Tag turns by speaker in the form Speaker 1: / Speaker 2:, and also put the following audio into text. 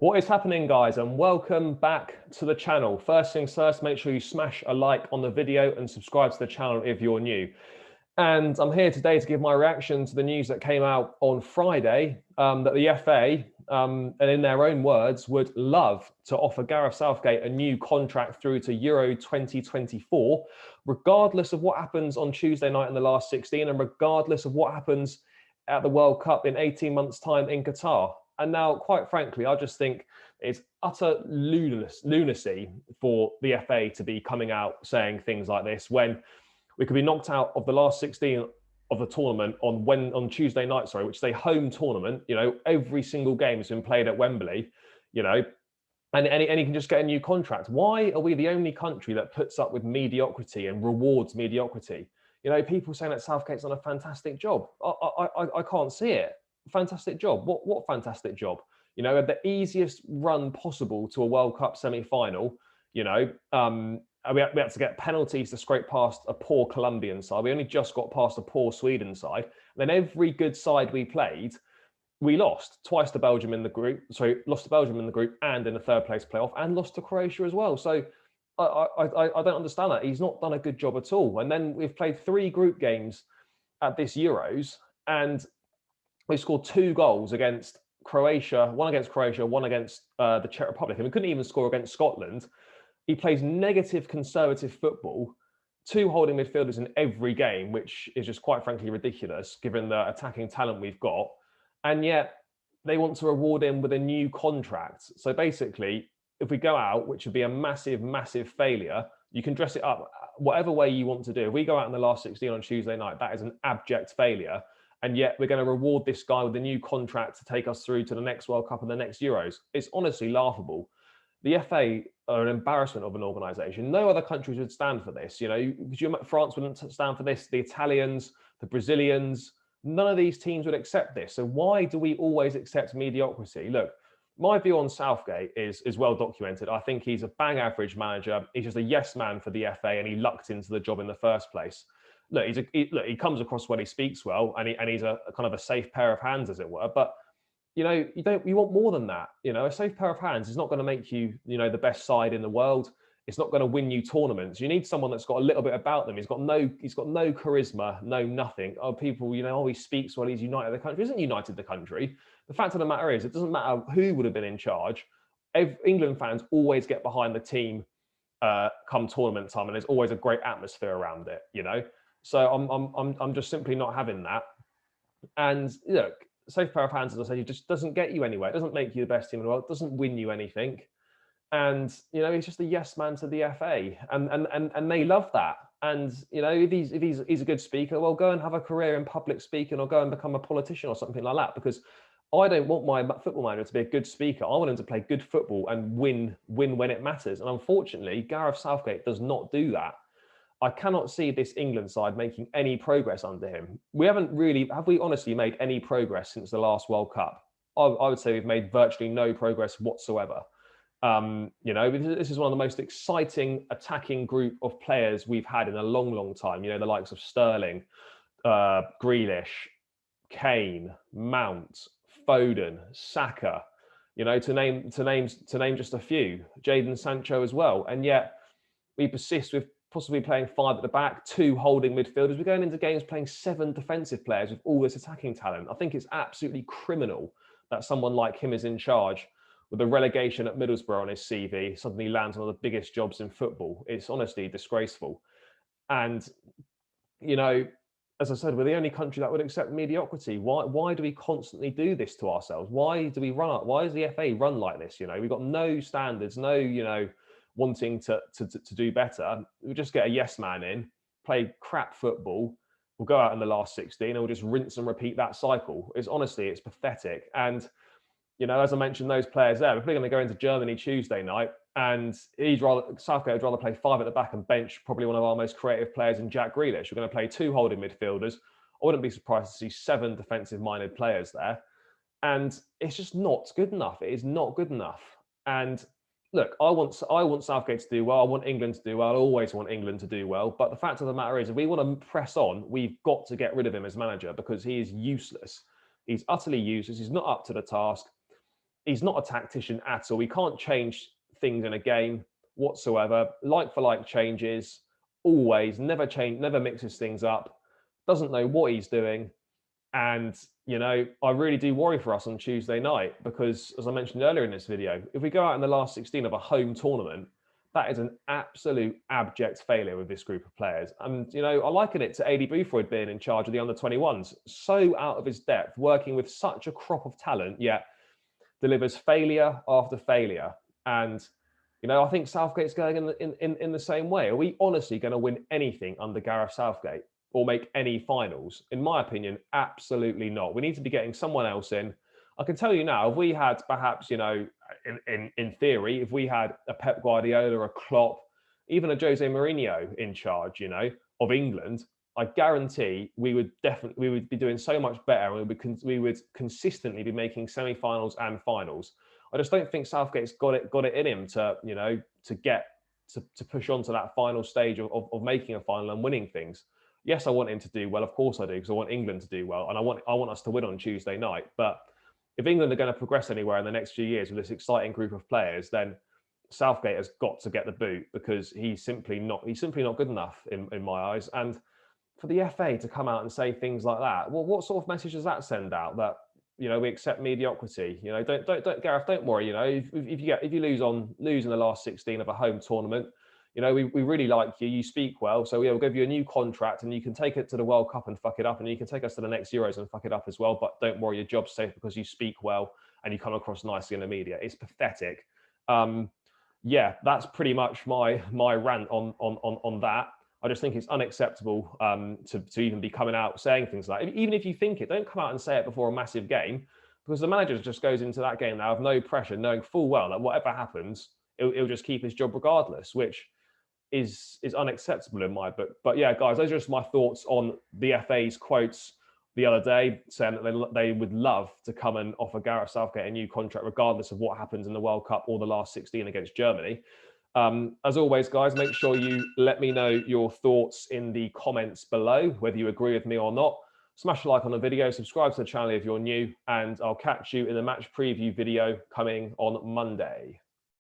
Speaker 1: What is happening, guys, and welcome back to the channel. First things first, make sure you smash a like on the video and subscribe to the channel if you're new. And I'm here today to give my reaction to the news that came out on Friday, that the FA, and in their own words, would love to offer Gareth Southgate a new contract through to Euro 2024, regardless of what happens on Tuesday night in the last 16 and regardless of what happens at the World Cup in 18 months' time in Qatar. And now, quite frankly, I just think it's utter lunacy for the FA to be coming out saying things like this when we could be knocked out of the last 16 of the tournament on Tuesday night, which is a home tournament. You know, every single game has been played at Wembley, you know, and he can just get a new contract. Why are we the only country that puts up with mediocrity and rewards mediocrity? You know, people saying that Southgate's done a fantastic job. I can't see it. Fantastic job. What fantastic job? You know, the easiest run possible to a World Cup semi-final. You know, we had to get penalties to scrape past a poor Colombian side. We only just got past a poor Sweden side. And then every good side we played, we lost twice to Belgium in the group. Sorry, lost to Belgium in the group and in the third place playoff, and lost to Croatia as well. So I don't understand that. He's not done a good job at all. And then we've played 3 group games at this Euros, and we scored 2 goals against Croatia, one against Croatia, one against the Czech Republic. And we couldn't even score against Scotland. He plays negative conservative football, 2 holding midfielders in every game, which is just quite frankly ridiculous given the attacking talent we've got. And yet they want to reward him with a new contract. So basically, if we go out, which would be a massive, massive failure, you can dress it up whatever way you want to do. If we go out in the last 16 on Tuesday night, that is an abject failure. And yet we're going to reward this guy with a new contract to take us through to the next World Cup and the next Euros. It's honestly laughable. The FA are an embarrassment of an organisation. No other countries would stand for this. You know, France wouldn't stand for this. The Italians, the Brazilians, none of these teams would accept this. So why do we always accept mediocrity? Look, my view on Southgate is well documented. I think he's a bang average manager. He's just a yes man for the FA, and he lucked into the job in the first place. Look, he comes across well, he speaks well, and he's a kind of a safe pair of hands, as it were. But you know, you want more than that. You know, a safe pair of hands is not going to make you, you know, the best side in the world. It's not going to win you tournaments. You need someone that's got a little bit about them. He's got no charisma, no nothing. Oh, people, you know, oh, he speaks well, he's united the country. He isn't united the country. The fact of the matter is, it doesn't matter who would have been in charge. England fans always get behind the team come tournament time, and there's always a great atmosphere around it. You know. So I'm just simply not having that. And look, safe pair of hands, as I said, it just doesn't get you anywhere. It doesn't make you the best team in the world. It doesn't win you anything. And you know, he's just a yes man to the FA, and they love that. And you know, if he's a good speaker, well, go and have a career in public speaking, or go and become a politician or something like that. Because I don't want my football manager to be a good speaker. I want him to play good football and win when it matters. And unfortunately, Gareth Southgate does not do that. I cannot see this England side making any progress under him. Have we honestly made any progress since the last World Cup? I would say we've made virtually no progress whatsoever. You know, this is one of the most exciting attacking group of players we've had in a long, long time. You know, the likes of Sterling, Grealish, Kane, Mount, Foden, Saka, you know, to name just a few, Jadon Sancho as well. And yet we persist with possibly playing 5 at the back, 2 holding midfielders. We're going into games playing 7 defensive players with all this attacking talent. I think it's absolutely criminal that someone like him is in charge with a relegation at Middlesbrough on his CV, suddenly lands one of the biggest jobs in football. It's honestly disgraceful. And, you know, as I said, we're the only country that would accept mediocrity. Why do we constantly do this to ourselves? Why do we why does the FA run like this? You know, we've got no standards, no, you know, wanting to do better. We'll just get a yes man in, play crap football. We'll go out in the last 16 and we'll just rinse and repeat that cycle. It's pathetic. And, you know, as I mentioned, those players there, we're probably going to go into Germany Tuesday night, and Southgate would rather play 5 at the back and bench probably one of our most creative players in Jack Grealish. We're going to play 2 holding midfielders. I wouldn't be surprised to see 7 defensive-minded players there. And it's just not good enough. It is not good enough. And look, I want Southgate to do well. I want England to do well. I always want England to do well. But the fact of the matter is, if we want to press on, we've got to get rid of him as manager, because he is useless. He's utterly useless. He's not up to the task. he's not a tactician at all. He can't change things in a game whatsoever. Like for like changes, always, never mixes things up, doesn't know what he's doing. And, you know, I really do worry for us on Tuesday night because, as I mentioned earlier in this video, if we go out in the last 16 of a home tournament, that is an absolute abject failure with this group of players. And, you know, I liken it to AD Boothroyd being in charge of the under-21s. So out of his depth, working with such a crop of talent, yet delivers failure after failure. And, you know, I think Southgate's going in the same way. Are we honestly going to win anything under Gareth Southgate or make any finals? In my opinion, absolutely not. We need to be getting someone else in. I can tell you now, if we had perhaps, you know, in theory, if we had a Pep Guardiola, a Klopp, even a Jose Mourinho in charge, you know, of England, I guarantee we would be doing so much better, and we would consistently be making semi-finals and finals. I just don't think Southgate's got it in him to, you know, to push on to that final stage of making a final and winning things. Yes, I want him to do well. Of course I do, because I want England to do well, and I want us to win on Tuesday night. But if England are going to progress anywhere in the next few years with this exciting group of players, then Southgate has got to get the boot, because he's simply not good enough in my eyes. And for the FA to come out and say things like that, well, what sort of message does that send out? That, you know, we accept mediocrity. You know, don't Gareth, don't worry. You know, if you lose in the last 16 of a home tournament, you know, we really like you. You speak well, so we'll give you a new contract, and you can take it to the World Cup and fuck it up, and you can take us to the next Euros and fuck it up as well. But don't worry, your job's safe because you speak well and you come across nicely in the media. It's pathetic. Yeah, that's pretty much my rant on that. I just think it's unacceptable to even be coming out saying things like that. Even if you think it, don't come out and say it before a massive game, because the manager just goes into that game now with no pressure, knowing full well that whatever happens, he'll just keep his job regardless, which is unacceptable in my book. But yeah, guys, those are just my thoughts on the FA's quotes the other day, saying that they would love to come and offer Gareth Southgate a new contract, regardless of what happens in the World Cup or the last 16 against Germany. As always, guys, make sure you let me know your thoughts in the comments below, whether you agree with me or not. Smash a like on the video, subscribe to the channel if you're new, and I'll catch you in the match preview video coming on Monday.